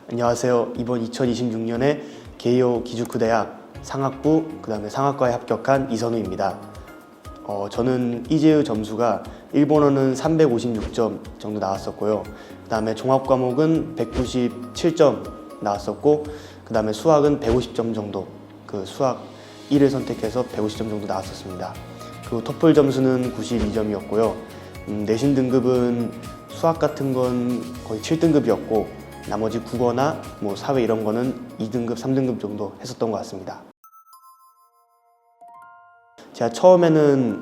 안녕하세요. 이번 2026년에 게이오 기주쿠대학 상학부 그다음에 상학과에 합격한 이선우입니다. 저는 이재유 점수가 일본어는 356점 정도 나왔었고요. 그다음에 종합 과목은 197점 나왔었고, 그다음에 수학은 150점 정도, 수학 1을 선택해서 150점 정도 나왔었습니다. 그리고 토플 점수는 92점이었고요. 내신 등급은 수학 같은 건 거의 7등급이었고 나머지 국어나 사회 이런 거는 2등급, 3등급 정도 했었던 것 같습니다. 제가 처음에는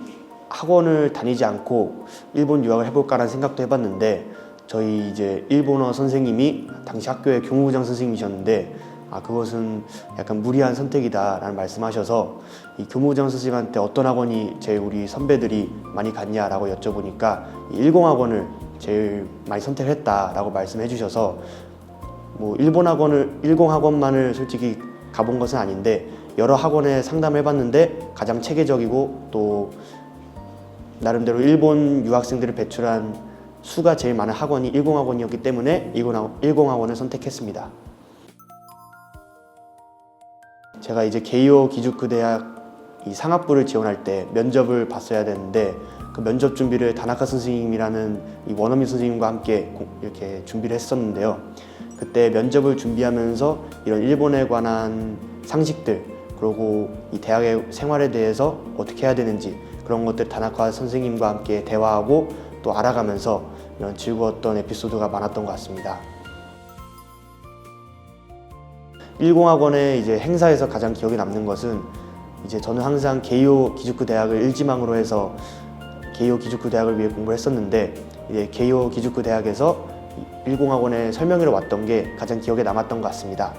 학원을 다니지 않고 일본 유학을 해볼까라는 생각도 해봤는데, 저희 이제 일본어 선생님이 당시 학교의 교무부장 선생님이셨는데 그것은 약간 무리한 선택이다라는 말씀하셔서 이 교무부장 선생님한테 어떤 학원이 제일 우리 선배들이 많이 갔냐라고 여쭤보니까 10학원을 제일 많이 선택했다라고 말씀해 주셔서 일본 학원을 10학원만을 솔직히 가본 것은 아닌데 여러 학원에 상담해 봤는데 가장 체계적이고 또 나름대로 일본 유학생들을 배출한 수가 제일 많은 학원이 10학원이었기 때문에 10학원을 선택했습니다. 제가 이제 게이오 기주쿠대학 이 상학부를 지원할 때 면접을 봤어야 되는데 그 면접 준비를 다나카 선생님이라는 이 원어민 선생님과 함께 이렇게 준비를 했었는데요. 그때 면접을 준비하면서 이런 일본에 관한 상식들, 그리고 이 대학의 생활에 대해서 어떻게 해야 되는지 그런 것들 다나카 선생님과 함께 대화하고 또 알아가면서 이런 즐거웠던 에피소드가 많았던 것 같습니다. 10학원의 이제 행사에서 가장 기억에 남는 것은 이제 저는 항상 게이오 기주쿠대학을 일지망으로 해서 게이오 기주쿠대학을 위해 공부를 했었는데 이제 게이오 기주쿠대학에서 10학원에 설명회로 왔던 게 가장 기억에 남았던 것 같습니다.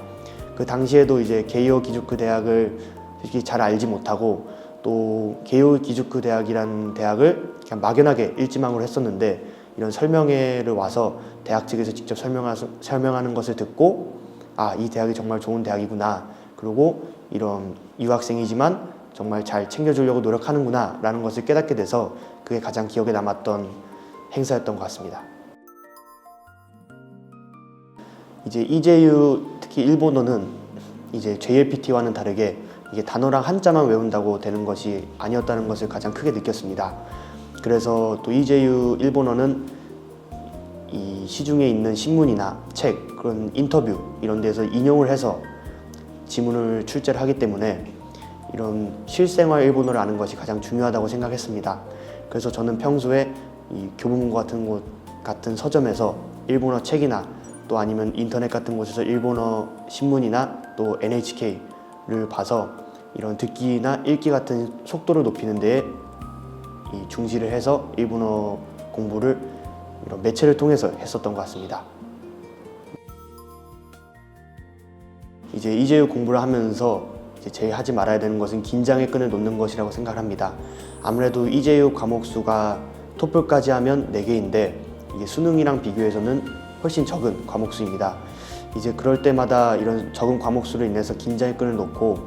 그 당시에도 이제 게이오 기주쿠대학을 솔직히 잘 알지 못하고 또 게이오 기주쿠대학이라는 대학을 그냥 막연하게 일지망으로 했었는데 이런 설명회를 와서 대학 측에서 직접 설명하는 것을 듣고 이 대학이 정말 좋은 대학이구나, 그리고 이런 유학생이지만 정말 잘 챙겨주려고 노력하는구나 라는 것을 깨닫게 돼서 그게 가장 기억에 남았던 행사였던 것 같습니다. 이제 이제유 특히 일본어는 이제 JLPT와는 다르게 이게 단어랑 한자만 외운다고 되는 것이 아니었다는 것을 가장 크게 느꼈습니다. 그래서 또 이제유 일본어는 이 시중에 있는 신문이나 책, 그런 인터뷰 이런 데서 인용을 해서 지문을 출제를 하기 때문에 이런 실생활 일본어를 아는 것이 가장 중요하다고 생각했습니다. 그래서 저는 평소에 이 교문고 같은 곳 같은 서점에서 일본어 책이나 또 아니면 인터넷 같은 곳에서 일본어 신문이나 또 NHK를 봐서 이런 듣기나 읽기 같은 속도를 높이는 데에 중시를 해서 일본어 공부를 이런 매체를 통해서 했었던 것 같습니다. 이제 이제유 공부를 하면서 제일 하지 말아야 되는 것은 긴장의 끈을 놓는 것이라고 생각합니다. 아무래도 이제유 과목 수가 토플까지 하면 4개인데 이게 수능이랑 비교해서는 훨씬 적은 과목 수입니다. 이제 그럴 때마다 이런 적은 과목 수로 인해서 긴장의 끈을 놓고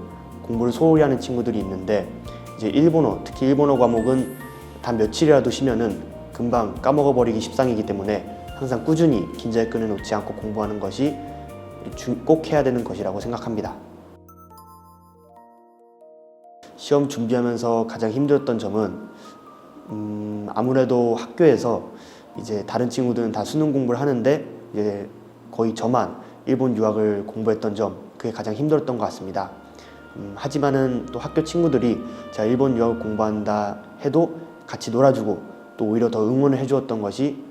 공부를 소홀히 하는 친구들이 있는데 이제 일본어, 특히 일본어 과목은 단 며칠이라도 쉬면은 금방 까먹어버리기 십상이기 때문에 항상 꾸준히 긴장의 끈을 놓지 않고 공부하는 것이 꼭 해야 되는 것이라고 생각합니다. 시험 준비하면서 가장 힘들었던 점은 아무래도 학교에서 이제 다른 친구들은 다 수능 공부를 하는데 이제 거의 저만 일본 유학을 공부했던 점, 그게 가장 힘들었던 것 같습니다. 하지만은 또 학교 친구들이 제가 일본 유학을 공부한다 해도 같이 놀아주고 또 오히려 더 응원을 해주었던 것이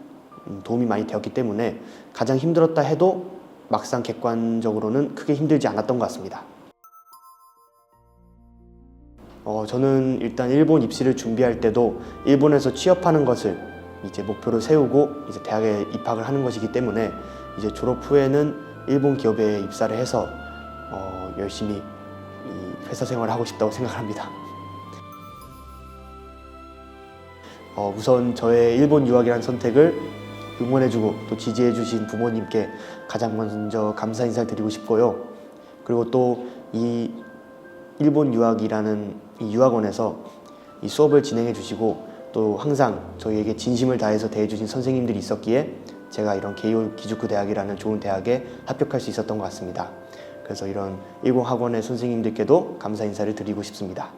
도움이 많이 되었기 때문에 가장 힘들었다 해도 막상 객관적으로는 크게 힘들지 않았던 것 같습니다. 저는 일단 일본 입시를 준비할 때도 일본에서 취업하는 것을 이제 목표로 세우고 이제 대학에 입학을 하는 것이기 때문에 이제 졸업 후에는 일본 기업에 입사를 해서 열심히 이 회사 생활을 하고 싶다고 생각합니다. 우선 저의 일본 유학이라는 선택을 응원해주고 또 지지해주신 부모님께 가장 먼저 감사 인사를 드리고 싶고요. 그리고 또 이 일본 유학이라는 이 유학원에서 이 수업을 진행해 주시고 또 항상 저희에게 진심을 다해서 대해주신 선생님들이 있었기에 제가 이런 게이오 기즈쿠 대학이라는 좋은 대학에 합격할 수 있었던 것 같습니다. 그래서 이런 10 학원의 선생님들께도 감사 인사를 드리고 싶습니다.